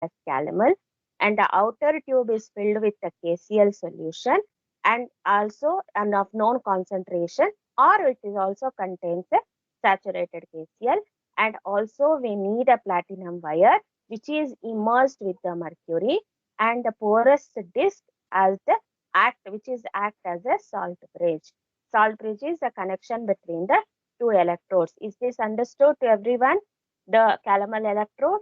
as calomel, and the outer tube is filled with the KCl solution and also and of known concentration, or it is also contains a saturated KCl. And also we need a platinum wire which is immersed with the mercury, and the porous disc as the act which is act as a salt bridge. Salt bridge is a connection between the two electrodes. Is this understood to everyone? The calomel electrode,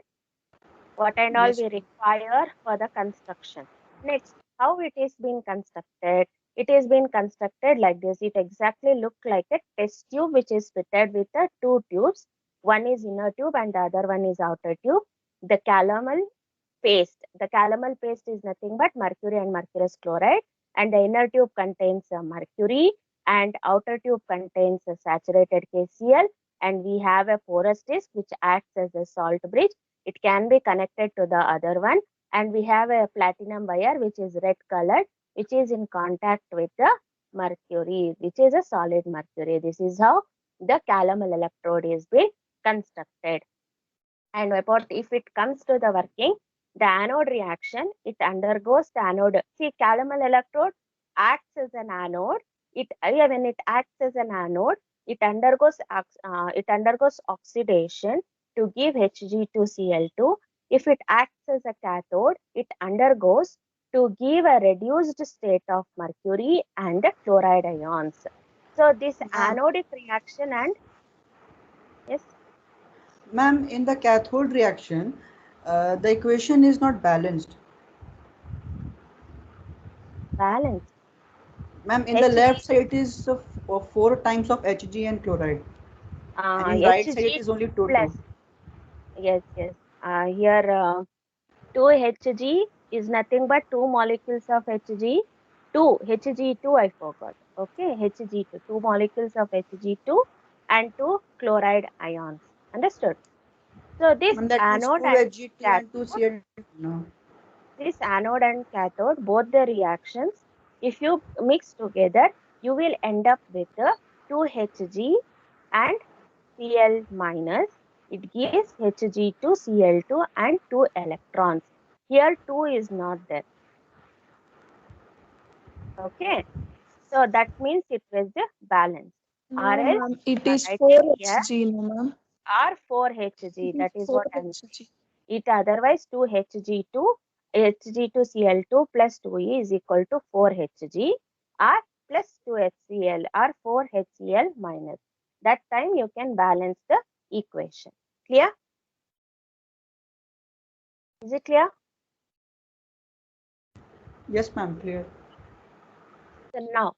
what and all Yes. we require for the construction. Next, how it is being constructed? It is being constructed like this. It exactly look like a test tube which is fitted with the two tubes. One is inner tube and the other one is outer tube. The calomel paste. The calomel paste is nothing but mercury and mercurous chloride, and the inner tube contains mercury and outer tube contains saturated KCl, and we have a porous disc which acts as a salt bridge. It can be connected to the other one, and we have a platinum wire which is red colored, which is in contact with the mercury, which is a solid mercury. This is how the calomel electrode is being constructed. And about if it comes to the working, the anode reaction, it undergoes the anode. See, calomel electrode acts as an anode. When it acts as an anode, it undergoes oxidation to give Hg2Cl2. If it acts as a cathode, it undergoes to give a reduced state of mercury and chloride ions. So this Ma'am, anodic reaction and yes, ma'am, in the cathode reaction, the equation is not balanced. balance. Ma'am, in the Hg left side it is of 4 times of Hg and chloride, and in right side it Hg is only 2 2. plus, yes, yes. Here 2 Hg is nothing but two molecules of Hg, 2 Hg2 I forgot. Okay, Hg2, two molecules of Hg2 and two chloride ions. Understood? So this And that means anode 2 and Hg2 and 2 cathode, Cl2. No. this anode and cathode, both the reactions, if you mix together, you will end up with 2 Hg and Cl minus. It gives Hg2Cl2 and 2 electrons. Here 2 is not there. Okay. So that means it was the balance. Or No, else ma'am. It you are is writing here 4 Hg, no, ma'am. or It 4 Hg. is That is what I am 4 saying. Hg. It otherwise 2 Hg2, Hg2Cl2 plus 2E is equal to 4 Hg or plus 2 HCl or 4 HCl minus. That time you can balance the equation. Clear? Is it clear? Yes, ma'am, clear. So now,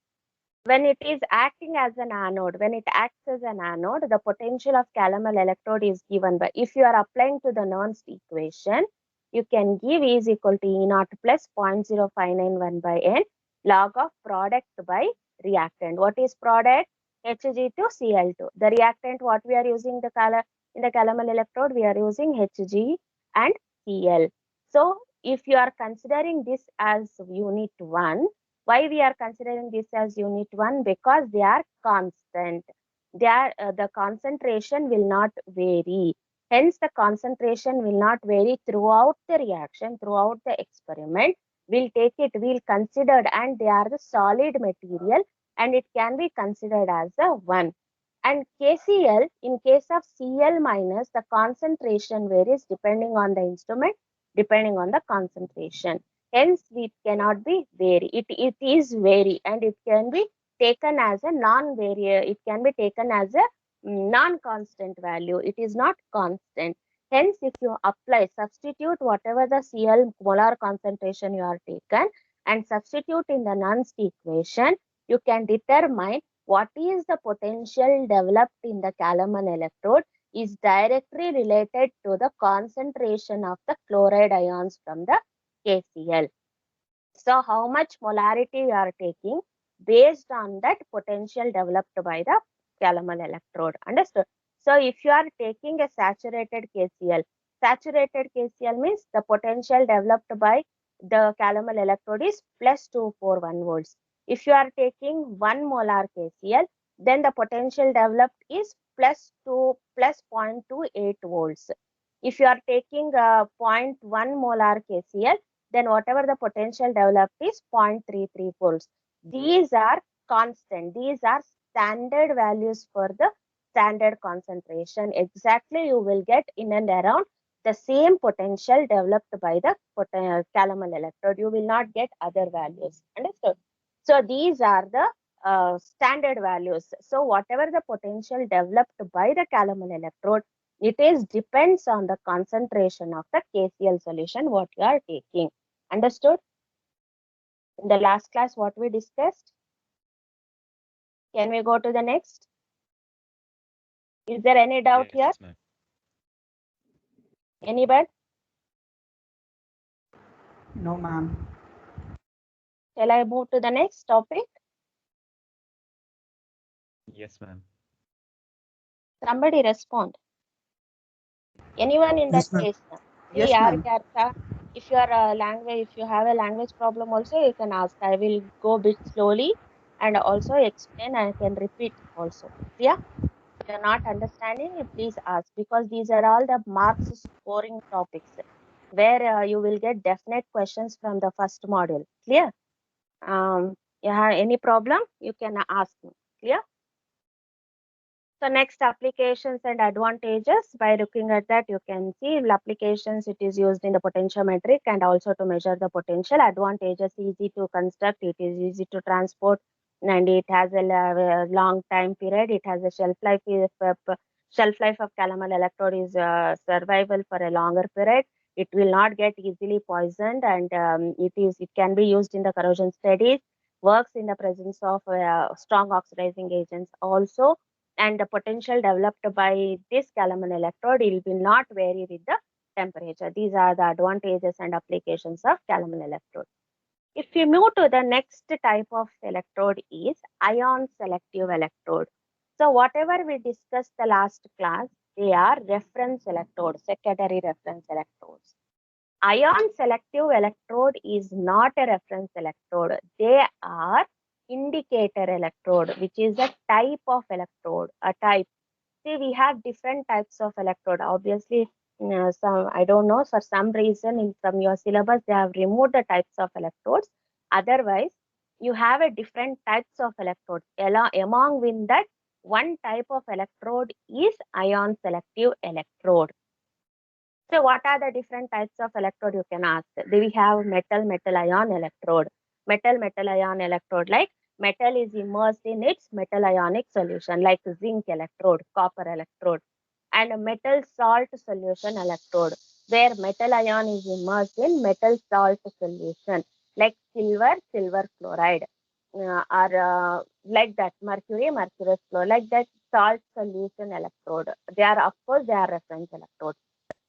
when it is acting as an anode, when it acts as an anode, the potential of calomel electrode is given by, if you are applying to the Nernst equation, you can give E is equal to E naught plus 0.0591 by N log of product by reactant. What is product? Hg2Cl2. The reactant, what we are using in the calomel electrode, we are using Hg and Cl. So if you are considering this as unit 1, why we are considering this as unit 1? Because they are constant. The concentration will not vary. Hence, the concentration will not vary throughout the reaction, throughout the experiment. We'll take it, we'll consider, and they are the solid material, and it can be considered as a 1. And KCl, in case of Cl minus, the concentration varies depending on the instrument, depending on the concentration. Hence, it cannot be vary. It is vary, and it can be taken as a non-vary. It can be taken as a non-constant value. It is not constant. Hence, if you apply, substitute whatever the Cl molar concentration you are taken and substitute in the Nernst equation, you can determine what is the potential developed in the calomel electrode is directly related to the concentration of the chloride ions from the KCl. So how much molarity you are taking based on that potential developed by the calomel electrode. Understood? So if you are taking a saturated KCl means the potential developed by the calomel electrode is plus 241 volts. If you are taking 1 molar KCl, then the potential developed is plus 0.28 volts. If you are taking 0.1 molar KCl, then whatever the potential developed is 0.33 volts. These are constant. These are standard values for the standard concentration. Exactly, you will get in and around the same potential developed by the calomel electrode. You will not get other values. Understood? So these are the standard values. So whatever the potential developed by the calomel electrode, it is depends on the concentration of the KCl solution what you are taking. Understood? In the last class, what we discussed? Can we go to the next? Is there any doubt here? Yes, ma'am. Anybody? No, ma'am. Shall I move to the next topic? Yes, ma'am. Somebody respond. Anyone in that Yes, ma'am. case? Yes, ma'am. If you are a language, if you have a language problem also, you can ask. I will go a bit slowly and also explain. I can repeat also. Yeah. If you are not understanding, please ask, because these are all the marks scoring topics where you will get definite questions from the first module. Clear? You have any problem, you can ask me. Clear? So next, applications and advantages. By looking at that, you can see applications, it is used in the potentiometric and also to measure the potential. Advantages, easy to construct, it is easy to transport, and it has a long time period. It has a shelf life. Shelf life of calomel electrode is survival for a longer period. It will not get easily poisoned, and it can be used in the corrosion studies. Works in the presence of strong oxidizing agents also, and the potential developed by this calomel electrode, it will not vary with the temperature. These are the advantages and applications of calomel electrode. If you move to the next type of electrode is ion selective electrode. So whatever we discussed the last class, they are reference electrodes, secondary reference electrodes. Ion selective electrode is not a reference electrode. They are indicator electrode, which is a type of electrode, a type. See, we have different types of electrode. Obviously, some, I don't know, for some reason from your syllabus, they have removed the types of electrodes. Otherwise, you have a different types of electrodes. Among with that, one type of electrode is ion selective electrode. So what are the different types of electrode, you can ask? We have metal ion electrode. Metal ion electrode, like metal is immersed in its metal ionic solution, like zinc electrode, copper electrode, and a metal salt solution electrode, where metal ion is immersed in metal salt solution, like silver chloride, or like that mercurous fluoride, like that salt solution electrode. They are, of course, they are reference electrodes.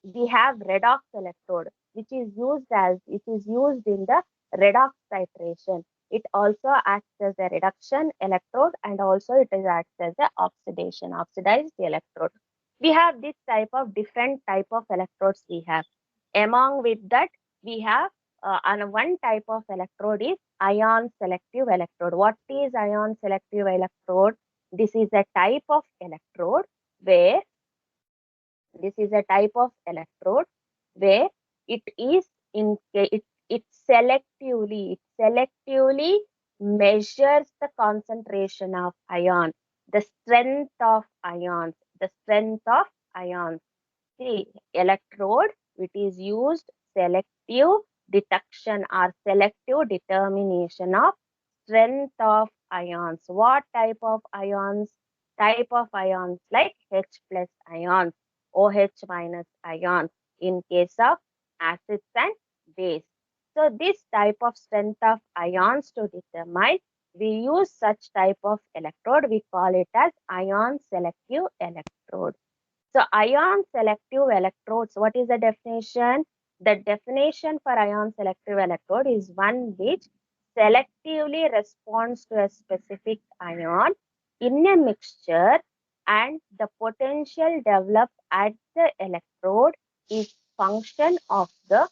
We have redox electrode, which is used in the redox titration. It also acts as a reduction electrode, and also it is acts as a oxidized electrode. We have this type of different type of electrodes we have. Among with that, we have and one type of electrode is ion selective electrode. What is ion selective electrode? This is a type of electrode where this is a type of electrode where it is in it selectively measures the concentration of ion, the strength of ions, See, electrode, it is used selective detection or selective determination of strength of ions. What type of ions? Type of ions like H plus ions, OH minus ions in case of acids and base. So this type of strength of ions to determine, we use such type of electrode. We call it as ion selective electrode. So ion selective electrodes, what is the definition? The definition for ion selective electrode is one which selectively responds to a specific ion in a mixture, and the potential developed at the electrode is function of the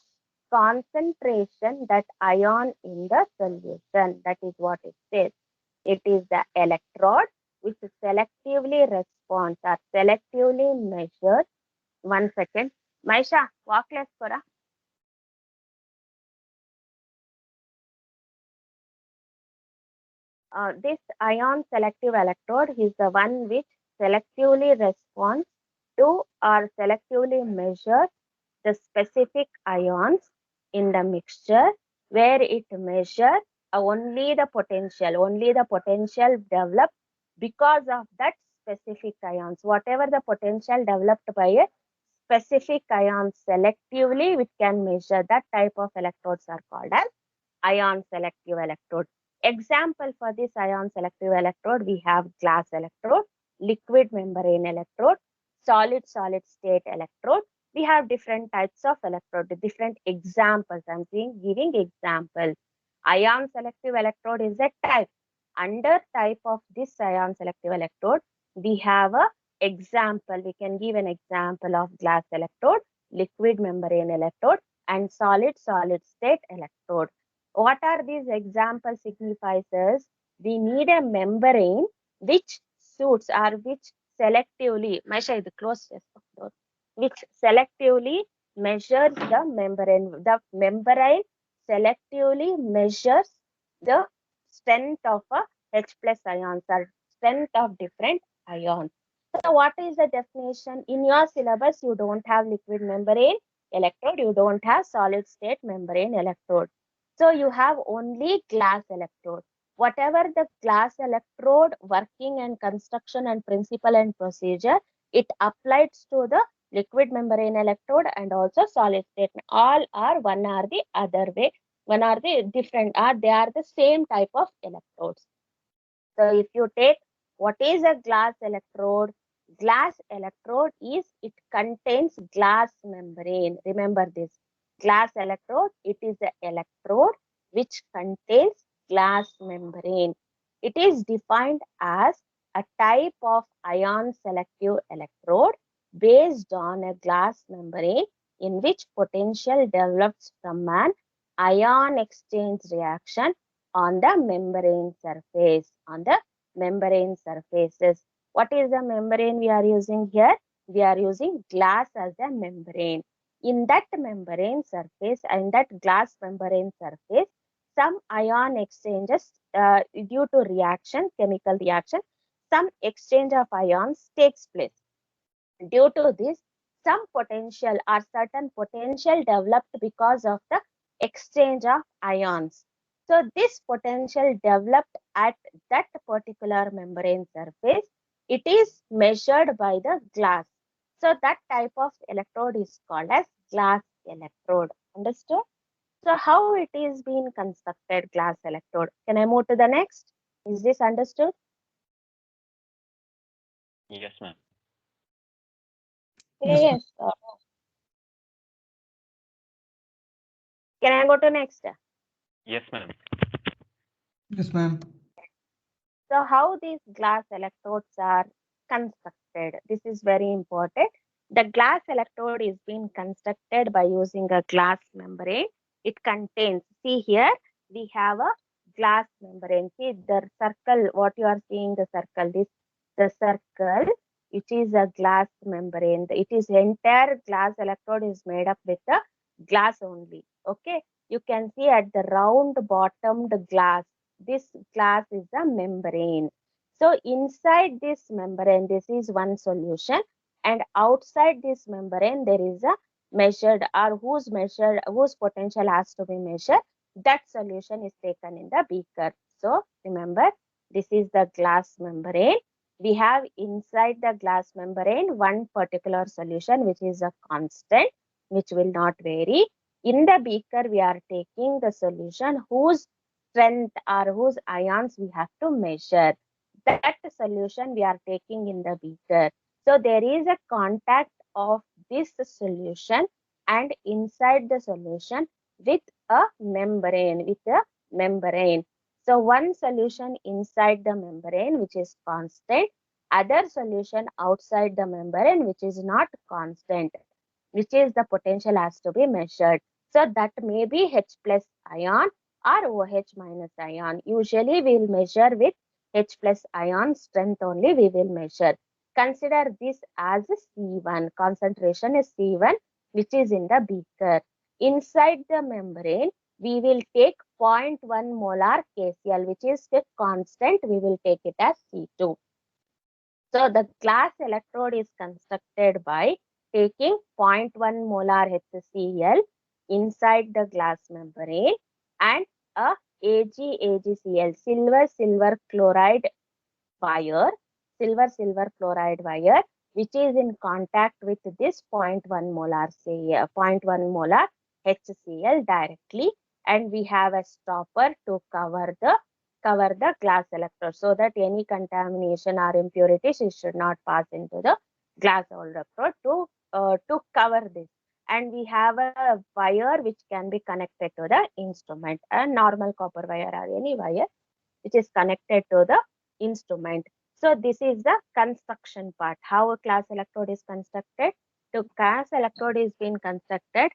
concentration that ion in the solution. That is what it says. It is the electrode which selectively responds or selectively measures. 1 second. Maisha, walk left Kora. This ion selective electrode is the one which selectively responds to or selectively measures the specific ions in the mixture, where it measures only the potential developed because of that specific ions. Whatever the potential developed by a specific ion selectively, we can measure. That type of electrodes are called as ion selective electrode. Example for this ion selective electrode, we have glass electrode, liquid membrane electrode, solid state electrode. We have different types of electrode, different examples. I'm giving example. Ion selective electrode is a type. Under type of this ion selective electrode, we have a example. We can give an example of glass electrode, liquid membrane electrode, and solid state electrode. What are these examples signifies is we need a membrane which suits or which selectively, Maisha, ఇది close చేస్తాం, which selectively measures the membrane. The membrane selectively measures the strength of a H plus ions or strength of different ions. So what is the definition? In your syllabus, you don't have liquid membrane electrode, you don't have solid state membrane electrode. So you have only glass electrode. Whatever the glass electrode working and construction and principle and procedure, it applies to the liquid membrane electrode and also solid state. All are one or the other way, one are the different, or they are the same type of electrodes. So if you take what is a glass electrode is it contains glass membrane. Remember this, glass electrode, it is an electrode which contains glass membrane. It is defined as a type of ion selective electrode based on a glass membrane in which potential develops from an ion exchange reaction on the membrane surface, on the membrane surfaces. What is the membrane we are using here? We are using glass as a membrane. In that membrane surface and that glass membrane surface, some ion exchanges due to reaction, chemical reaction, some exchange of ions takes place. Due to this, some potential or certain potential developed because of the exchange of ions. So this potential developed at that particular membrane surface, it is measured by the glass. So that type of electrode is called as glass electrode. Understood? So how it is being constructed, glass electrode? Can I move to the next? Is this understood? Yes, ma'am. Yes. Can I go to next? Yes, ma'am. Yes, ma'am. So how these glass electrodes are constructed? This is very important. The glass electrode is being constructed by using a glass membrane. It contains, see here, we have a glass membrane. See the circle, what you are seeing, the circle, this, the circle, it is a glass membrane. It is entire glass electrode is made up with the glass only. Okay. You can see at the round bottomed glass, this glass is a membrane. So inside this membrane, this is one solution, and outside this membrane, there is a measured or whose potential has to be measured. That solution is taken in the beaker. So remember, this is the glass membrane. We have inside the glass membrane one particular solution, which is a constant, which will not vary. In the beaker, we are taking the solution whose strength or whose ions we have to measure. That solution we are taking in the beaker. So there is a contact of this solution and inside the solution with a membrane, So one solution inside the membrane which is constant, other solution outside the membrane which is not constant, which is the potential has to be measured. So that may be H plus ion or OH minus ion. Usually we will measure with H plus ion strength only we will measure. Consider this as C1. Concentration is C1. which is in the beaker. Inside the membrane, we will take 0.1 molar KCl, which is a constant. We will take it as C2. So the glass electrode is constructed by taking 0.1 molar HCl inside the glass membrane and a AgAgCl, silver chloride wire, silver chloride wire, which is in contact with this 0.1 molar, say 0.1 molar HCl directly, and we have a stopper to cover the glass electrode so that any contamination or impurities it should not pass into the glass electrode to cover this. And we have a wire which can be connected to the instrument, a normal copper wire or any wire which is connected to the instrument. So this is the construction part. How a glass electrode is constructed? The glass electrode is being constructed.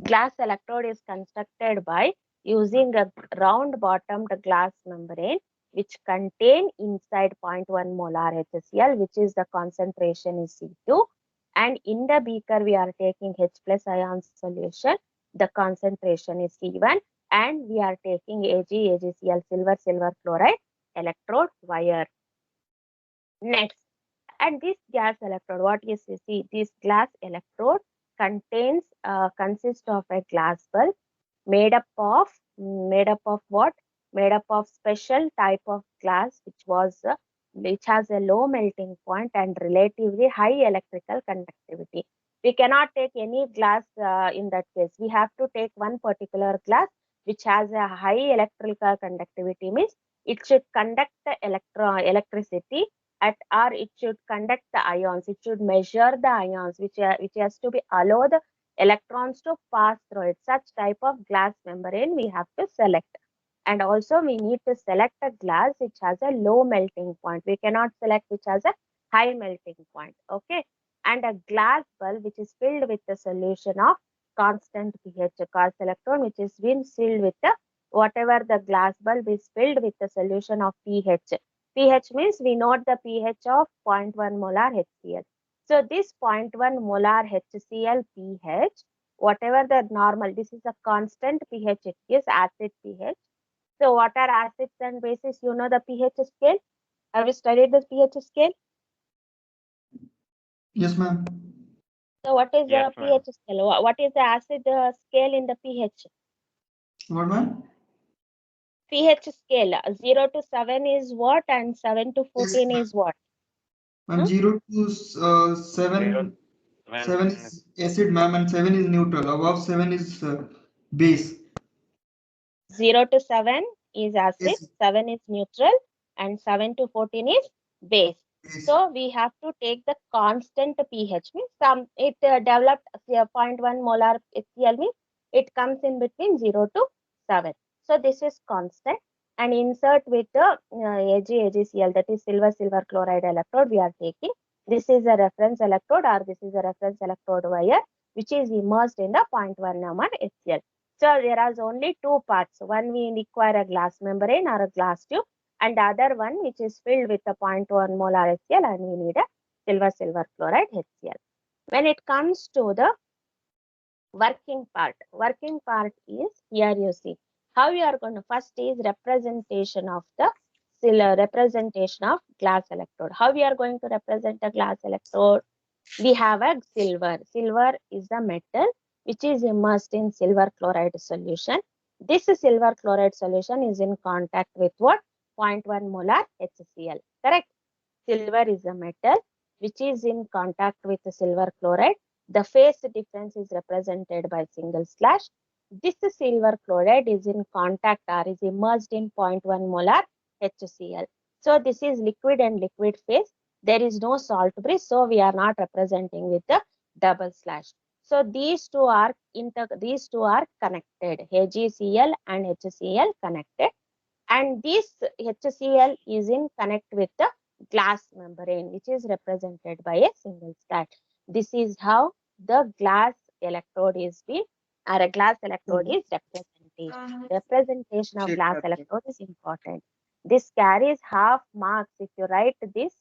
Glass electrode is constructed by using a round bottomed glass membrane which contain inside 0.1 molar HCl, which is the concentration is C2. And in the beaker, we are taking H plus ion solution. The concentration is C1. And we are taking AgAgCl, silver chloride electrode wire. Next, and this gas electrode, what is you see? This glass electrode consists of a glass bulb made up of what? Made up of special type of glass which has a low melting point and relatively high electrical conductivity. We cannot take any glass in that case. We have to take one particular glass which has a high electrical conductivity, means it should conduct the electricity or it should conduct the ions. It should measure the ions which has to be allow the electrons to pass through it. Such type of glass membrane we have to select. And also we need to select a glass which has a low melting point. We cannot select which has a high melting point. Okay. And a glass bulb which is filled with the solution of constant pH, a glass electron which is been filled with the whatever the glass bulb is filled with the solution of pH. pH means we note the pH of 0.1 molar HCl. So this 0.1 molar HCl pH, whatever the normal, this is a constant pH, it is acid pH. So what are acids and bases? You know the pH scale? Have you studied the pH scale? Yes, ma'am. So what is Yes, the ma'am. pH scale? What is the acid scale in the pH? What, ma'am? pH scale 0 to 7 is what and 7 to 14 Yes, is what? ma'am. Huh? 0 to 7, 7 is acid, ma'am, and 7 is neutral. Above 7 is base. 0 to 7 is acid, Yes. 7 is neutral, and 7 to 14 is base. Base. So we have to take the constant pH, means it developed 0.1 molar HCl, means it comes in between 0 to 7. So this is constant, and insert with the AgAgCl, that is silver chloride electrode we are taking. This is a reference electrode or this is a reference electrode wire which is immersed in the 0.1 molar HCl. So there are only two parts. One we require a glass membrane or a glass tube, and the other one which is filled with a 0.1 molar HCl, and we need a silver chloride HCl. When it comes to the working part is here you see how you are going to first is representation of the representation of glass electrode. How we are going to represent the glass electrode? We have a silver. Silver is the metal which is immersed in silver chloride solution. This silver chloride solution is in contact with what? 0.1 molar HCl. Correct? Silver is a metal which is in contact with the silver chloride. The phase difference is represented by single slash. This silver chloride is in contact or is immersed in 0.1 molar HCl. So this is liquid and liquid phase. There is no salt bridge, so we are not representing with the double slash. So these two are connected. AgCl and HCl connected, and this HCl is in connect with the glass membrane which is represented by a single slash. This is how the glass electrode is being, or a glass electrode is represented. Representation of glass electrode is important. This carries half marks. If you write this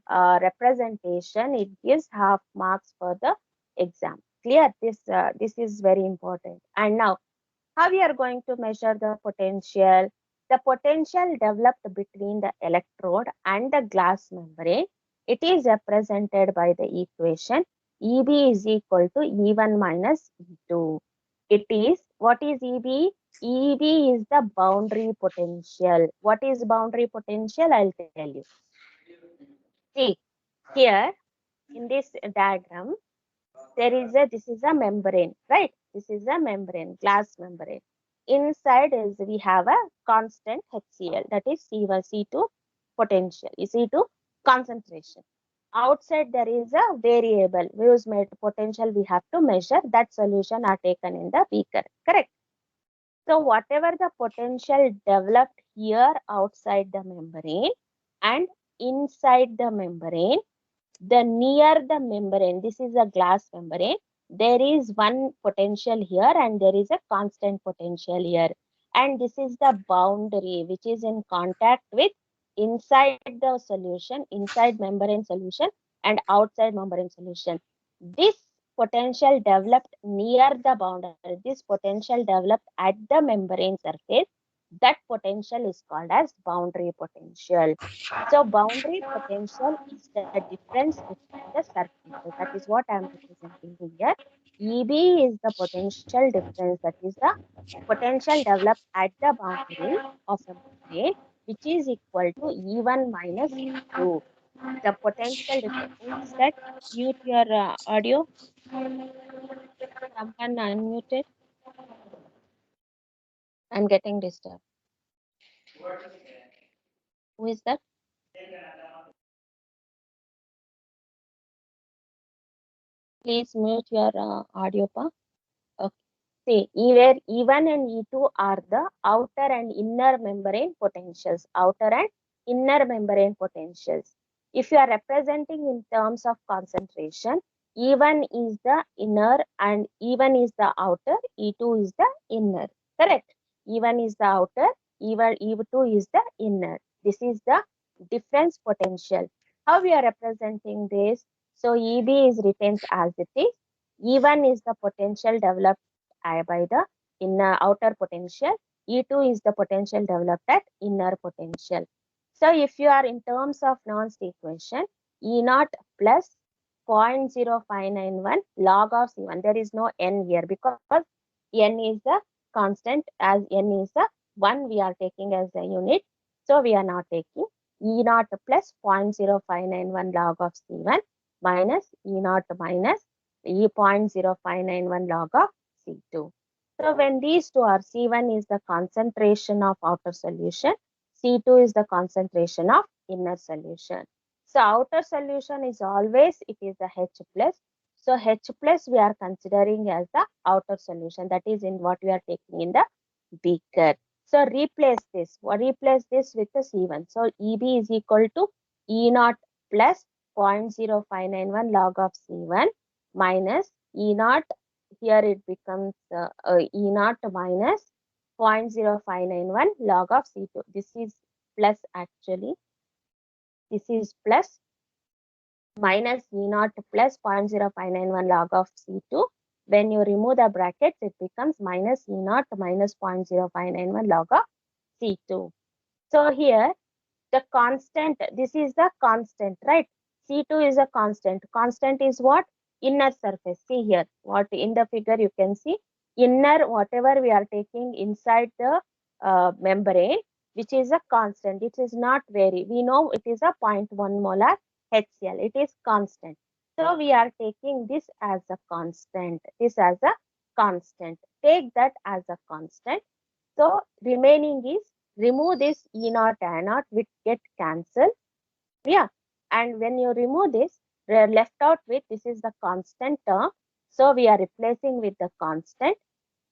representation, it gives half marks for the exam. Clear? This is very important. And now, how we are going to measure the potential? The potential developed between the electrode and the glass membrane, it is represented by the equation EB is equal to E1 minus E2. It is, what is EB? EB is the boundary potential. What is boundary potential? I'll tell you. See, here in this diagram, this is a membrane, right? This is a membrane, glass membrane. Inside we have a constant HCl, that is C1, C2 potential, C2 concentration. Outside there is a variable whose potential we have to measure. That solution are taken in the beaker, correct? So whatever the potential developed here outside the membrane and inside the membrane, the near the membrane, this is a glass membrane, there is one potential here and there is a constant potential here, and this is the boundary which is in contact with inside the solution, inside membrane solution and outside membrane solution. This potential developed near the boundary, this potential developed at the membrane surface, that potential is called as boundary potential. So boundary potential is the difference between the surfaces. That is what I am representing here. EB is the potential difference, that is the potential developed at the boundary of a membrane, which is equal to E1 minus E2. The potential difference. Who is that? Mute your audio. Someone unmuted. I'm getting disturbed. Who is that? Please mute your audio, pa. Okay. See, where E1 and E2 are the outer and inner membrane potentials. Outer and inner membrane potentials. If you are representing in terms of concentration, E1 is the inner and E1 is the outer, E2 is the inner. Correct? E1 is the outer, E2 is the inner. This is the difference potential. How we are representing this? So EB is retains as it is. E1 is the potential developed by the inner outer potential. E2 is the potential developed at inner potential. So if you are in terms of Nernst equation, E0 plus 0.0591 log of C1. There is no n here because n is the constant, as n is the 1 we are taking as a unit. So we are not taking E0 plus 0.0591 log of C1 minus E0 minus E0.0591 log of C2. So when these two are, C1 is the concentration of outer solution, C2 is the concentration of inner solution. So outer solution is always, it is the H plus. So H plus we are considering as the outer solution, that is in what we are taking in the beaker. So replace this with the C1. So EB is equal to E0 plus 0.0591 log of C1 minus E0. Here it becomes E0 minus 0.0591 log of C2. This is plus actually. This is plus minus E0 plus 0.0591 log of C2. When you remove the brackets, it becomes minus E0 minus 0.0591 log of C2. So here the constant, this is the constant, right? C2 is a constant. Constant is what? Inner surface. See here, what in the figure you can see, inner, whatever we are taking inside the membrane, which is a constant. It is not vary. We know it is a 0.1 molar HCl. It is constant. So we are taking this as a constant. This as a constant. Take that as a constant. So remaining is, remove this E0 I0 which get cancelled. Yeah. And when you remove this, we are left out with, this is the constant term. So we are replacing with the constant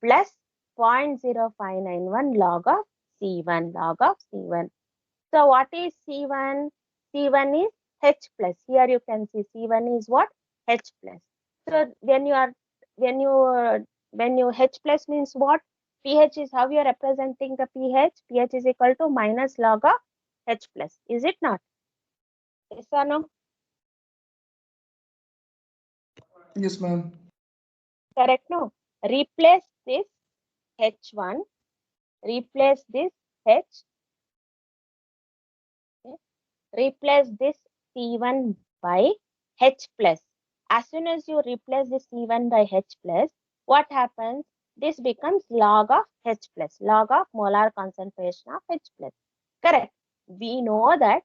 plus 0.0591 log of C1, log of C1. So what is C1? C1 is H plus. Here you can see C1 is what? H plus. So when you H plus means what? pH is, how you are representing the pH? pH is equal to minus log of H plus. Is it not? Yes or no? Yes, ma'am. Correct? No. Replace this H1. Replace this H. Okay. Replace this C1 by H plus. As soon as you replace the C1 by H plus, what happens? This becomes log of H plus, log of molar concentration of H plus. Correct. We know that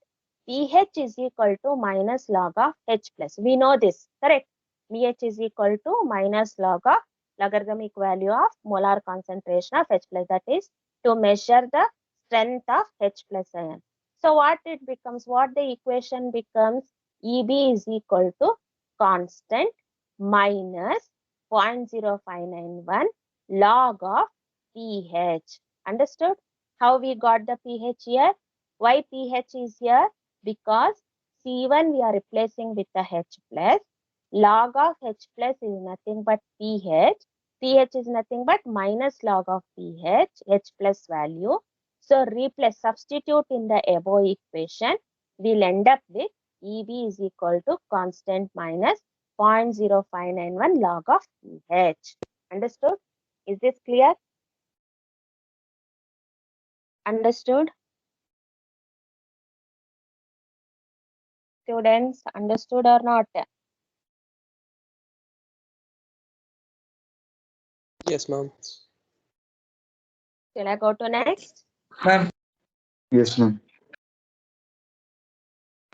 pH is equal to minus log of H plus. We know this. Correct. pH is equal to minus log of logarithmic value of molar concentration of H plus. That is to measure the strength of H plus ion. So what it becomes, what the equation becomes, EB is equal to constant minus 0.0591 log of pH. Understood? How we got the pH here? Why pH is here? Because C1 we are replacing with the H plus. Log of H plus is nothing but pH. pH is nothing but minus log of pH, H plus value. So replace, substitute in the above equation, we'll end up with EB is equal to constant minus 0.0591 log of pH. Understood? Is this clear? Understood? Students, understood or not? Yes, ma'am. Shall I go to next? Ma'am. Yes, ma'am.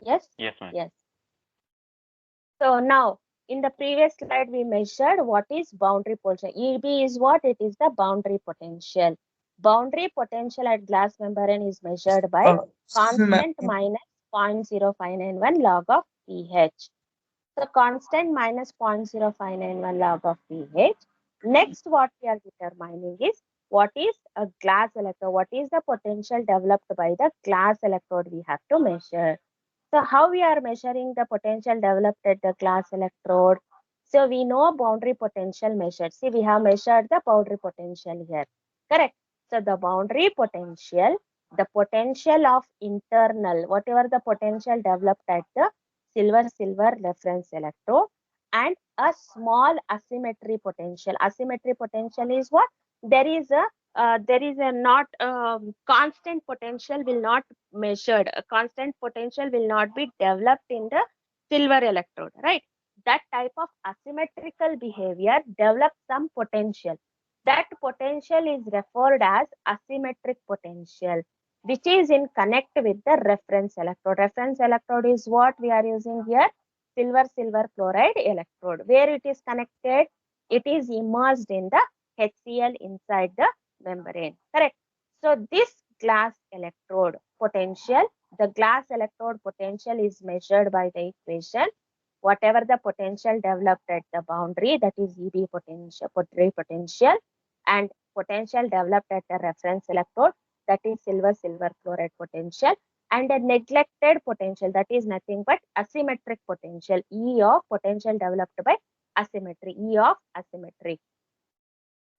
Yes? Yes, ma'am. Yes. So now, in the previous slide, we measured what is boundary potential. EB is what? It is the boundary potential. Boundary potential at glass membrane is measured by constant minus 0.0591 log of pH. So constant minus 0.0591 log of pH. Next, what we are determining is what is a glass electrode. What is the potential developed by the glass electrode we have to measure. So how we are measuring the potential developed at the glass electrode? So we know boundary potential measured. See, we have measured the boundary potential here. Correct. So the boundary potential, the potential of internal, whatever the potential developed at the silver reference electrode, and a small asymmetry potential. Asymmetry potential is what? There is a not constant potential will not measured. A constant potential will not be developed in the silver electrode, right? That type of asymmetrical behavior develops some potential. That potential is referred as asymmetric potential, which is in connect with the reference electrode. Reference electrode is what we are using here? Silver chloride electrode. Where it is connected? It is immersed in the HCl inside the membrane. Correct. So this glass electrode potential, the glass electrode potential is measured by the equation. Whatever the potential developed at the boundary, that is EB potential, potential, and potential developed at the reference electrode, that is silver chloride potential, and a neglected potential, that is nothing but asymmetric potential, E of potential developed by asymmetry, E of asymmetry.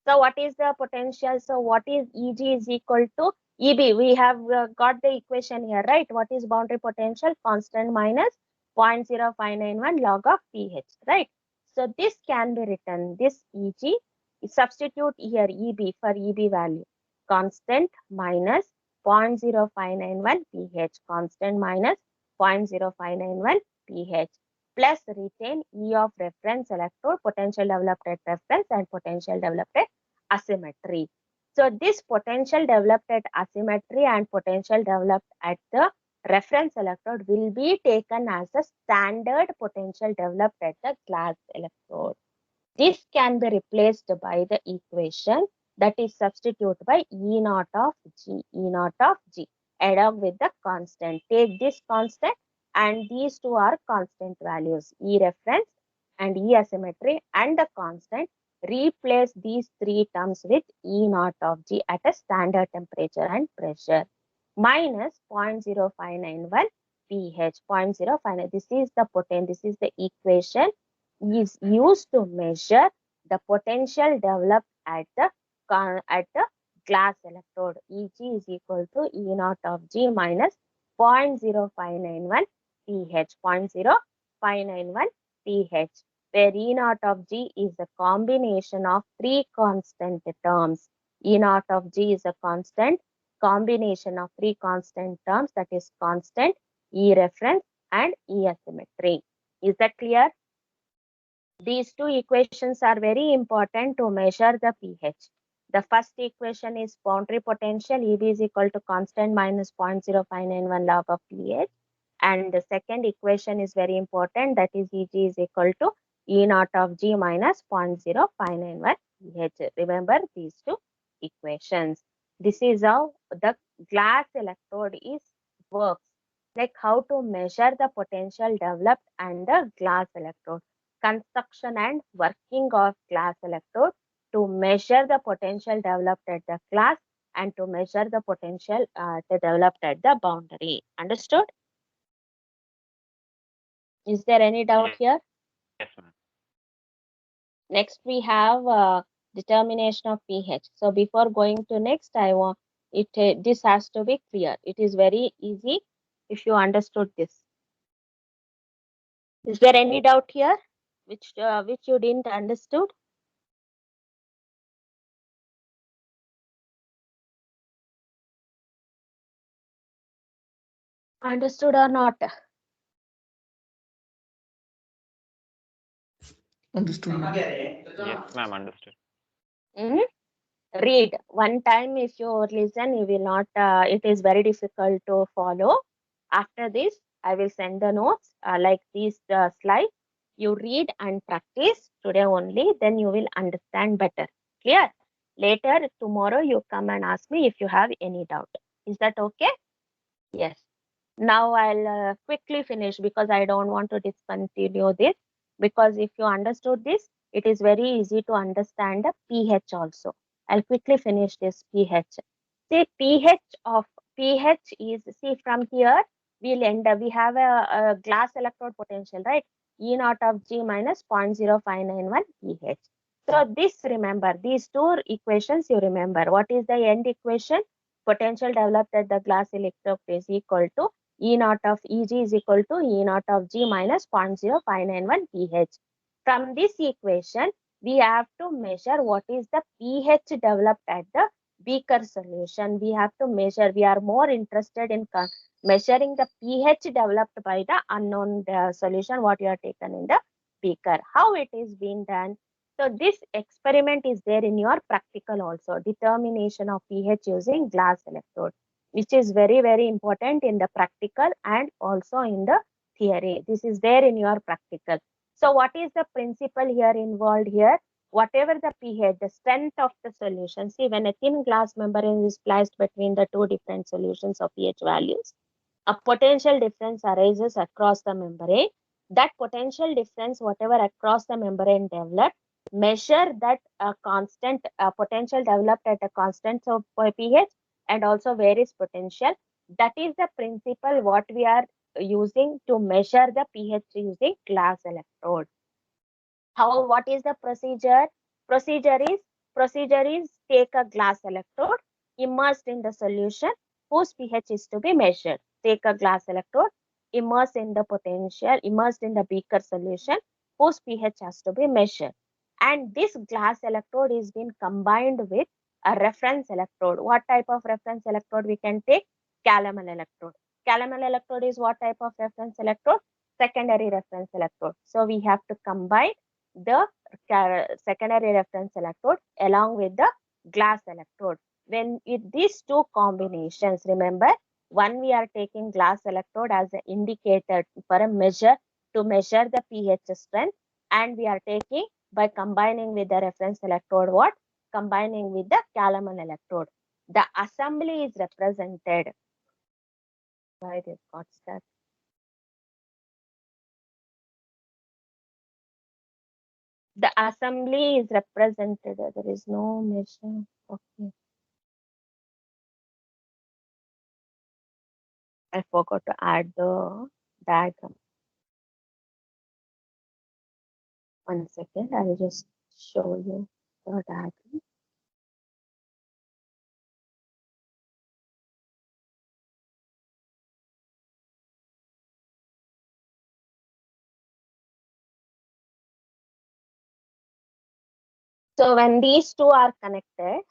So what is the potential? So what is EG is equal to EB? We have got the equation here, right? What is boundary potential? Constant minus 0.0591 log of pH, right? So this can be written, this EG, substitute here EB for EB value. Constant minus 0.0591 pH, constant minus 0.0591 pH, plus retain E of reference electrode, potential developed at reference and potential developed at asymmetry. So this potential developed at asymmetry and potential developed at the reference electrode will be taken as a standard potential developed at the glass electrode. This can be replaced by the equation, that is substitute by E naught of G, E naught of G, along with the constant. Take this constant and these two are constant values, E reference and E asymmetry and the constant. Replace these three terms with E naught of G at a standard temperature and pressure, minus 0.0591 pH, 0.059. This is the potential, this is the equation is used to measure the potential developed at the glass electrode. Eg is equal to E naught of G minus 0.0591 pH, 0.0591 pH. where E naught of G is a combination of three constant terms. E naught of G is a constant combination of three constant terms, that is constant, E reference and E asymmetry. Is that clear? These two equations are very important to measure the pH. The first equation is boundary potential, EB is equal to constant minus 0.0591 log of pH. And the second equation is very important, that is EG is equal to E naught of G minus 0.0591 pH. Remember these two equations. This is how the glass electrode is works, like how to measure the potential developed and the glass electrode. Construction and working of glass electrode to measure the potential developed at the glass and to measure the potential developed at the boundary. Understood? Is there any doubt Yes. here? Yes, ma'am. Next, we have determination of pH. So before going to next, I want this has to be clear. It is very easy if you understood this. Is there any doubt here which you didn't understood? Understood or not? Understood. Yes, ma'am. Understood. Mhm. Read one time. If you listen, you will not, it is very difficult to follow. After this, I will send the notes like these slides. You read and practice today only, then you will understand better. Clear? Later, tomorrow, you come and ask me if you have any doubt. Is that okay? Yes. Now I'll quickly finish because I don't want to discontinue this, because if you understood this, it is very easy to understand the pH also. I'll quickly finish this pH. See, pH is, see, from here we'll end up, we have a glass electrode potential, right? E naught of G minus 0.0591 pH. So this, remember, these two equations you remember. What is the end equation? Potential developed at the glass electrode is equal to E naught of Eg is equal to E naught of G minus 0.0591 pH. From this equation, we have to measure what is the pH developed at the beaker solution. We have to measure, we are more interested in measuring the pH developed by the unknown solution, what you have taken in the beaker. How it is being done? So this experiment is there in your practical also, determination of pH using glass electrode, which is very, very important in the practical and also in the theory. This is there in your practical. So what is the principle here involved here? Whatever the pH, the strength of the solution. See, when a thin glass membrane is placed between the two different solutions of pH values, a potential difference arises across the membrane. That potential difference, whatever across the membrane developed, measure that constant potential developed at a constant of pH and also varies potential. That is the principle what we are using to measure the pH using glass electrode. How, what is the procedure? Procedure is take a glass electrode immersed in the solution whose pH is to be measured. Take a glass electrode immersed in the beaker solution whose pH has to be measured. And this glass electrode is being combined with a reference electrode. What type of reference electrode we can take? Calomel electrode. Calomel electrode is what type of reference electrode? Secondary reference electrode. So we have to combine the secondary reference electrode along with the glass electrode. When with these two combinations, remember, one we are taking glass electrode as an indicator for a measure to measure the pH strength, and we are taking by combining with the reference electrode what? Combining with the calomel electrode. The assembly is represented. Why this got stuck? The assembly is represented. There is no measure. Okay. I forgot to add the diagram. One second, I'll just show you the diagram. So when these two are connected,